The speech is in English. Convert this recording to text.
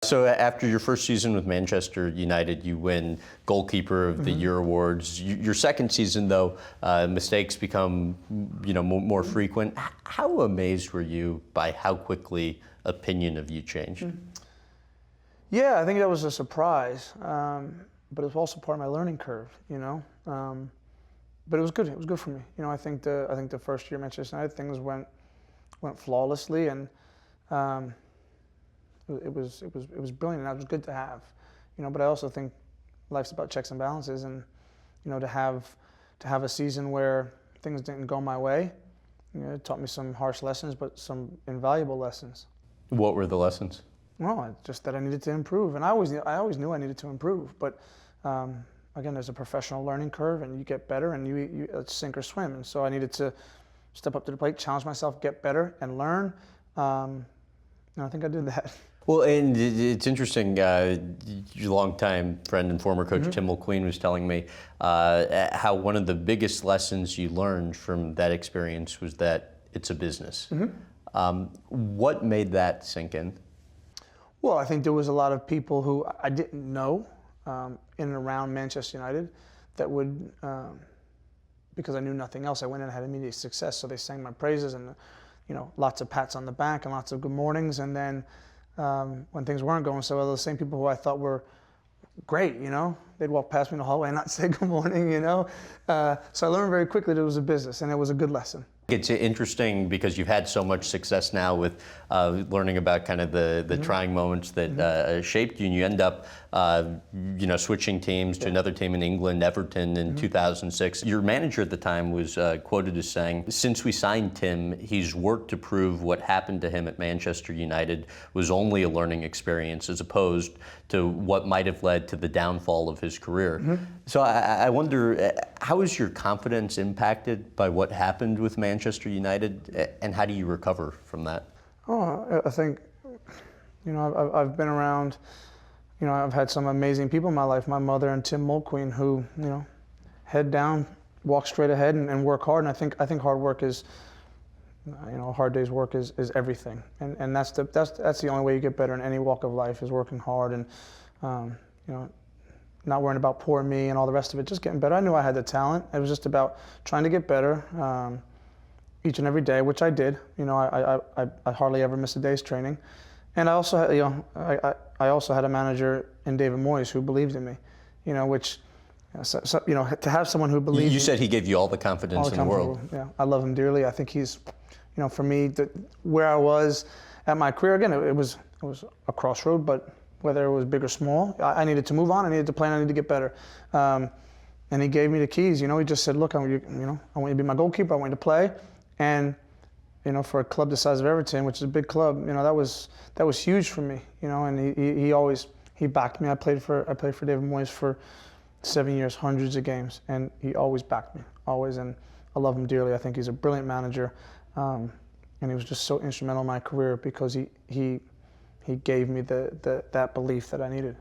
So after your first season with Manchester United, you win Goalkeeper of the Year awards. Your second season, though, mistakes become more frequent. How amazed were you by how quickly opinion of you changed? Yeah, I think that was a surprise, but it was also part of my learning curve, But it was good. It was good for me. I think the first year at Manchester United, things went flawlessly, and it was brilliant, and that was good to have. But I also think life's about checks and balances, and to have a season where things didn't go my way, it taught me some harsh lessons, but some invaluable lessons. What were the lessons? Well, just that I needed to improve, and I always knew I needed to improve. But again, there's a professional learning curve, and you get better, and you it's sink or swim. And so I needed to step up to the plate, challenge myself, get better, and learn. And I think I did that. Well, and it's interesting, your longtime friend and former coach Tim Mulqueen was telling me how one of the biggest lessons you learned from that experience was that it's a business. What made that sink in? Well, I think there was a lot of people who I didn't know in and around Manchester United that would, because I knew nothing else, I went in and had immediate success, so they sang my praises, and lots of pats on the back and lots of good mornings. And then when things weren't going so well, the same people who I thought were great, they'd walk past me in the hallway and not say good morning, So I learned very quickly that it was a business, and it was a good lesson. It's interesting because you've had so much success now with learning about kind of the trying moments that shaped you, and you end up switching teams to another team in England, Everton, in 2006. Your manager at the time was quoted as saying, "Since we signed Tim, he's worked to prove what happened to him at Manchester United was only a learning experience as opposed to what might have led to the downfall of his career." So I wonder, how is your confidence impacted by what happened with Manchester United, and how do you recover from that? Oh, I think, I've been around, I've had some amazing people in my life, my mother and Tim Mulqueen, who, head down, walk straight ahead and work hard. And I think hard work is, a hard day's work is everything. And that's the only way you get better in any walk of life, is working hard and, not worrying about poor me and all the rest of it, just getting better. I knew I had the talent. It was just about trying to get better each and every day, which I did. I hardly ever missed a day's training. And I also had, I also had a manager in David Moyes who believed in me, which, to have someone who believes. You said he gave you all the confidence in the world. Yeah, I love him dearly. I think he's, for me, where I was at my career, again, it was a crossroad, but whether it was big or small, I needed to move on. I needed to plan. I needed to get better. And he gave me the keys. He just said, "Look, I want you to be my goalkeeper. I want you to play." And for a club the size of Everton, which is a big club, that was huge for me. And he always backed me. I played for David Moyes for 7 years, hundreds of games, and he always backed me, always. And I love him dearly. I think he's a brilliant manager, and he was just so instrumental in my career because he gave me that belief that I needed.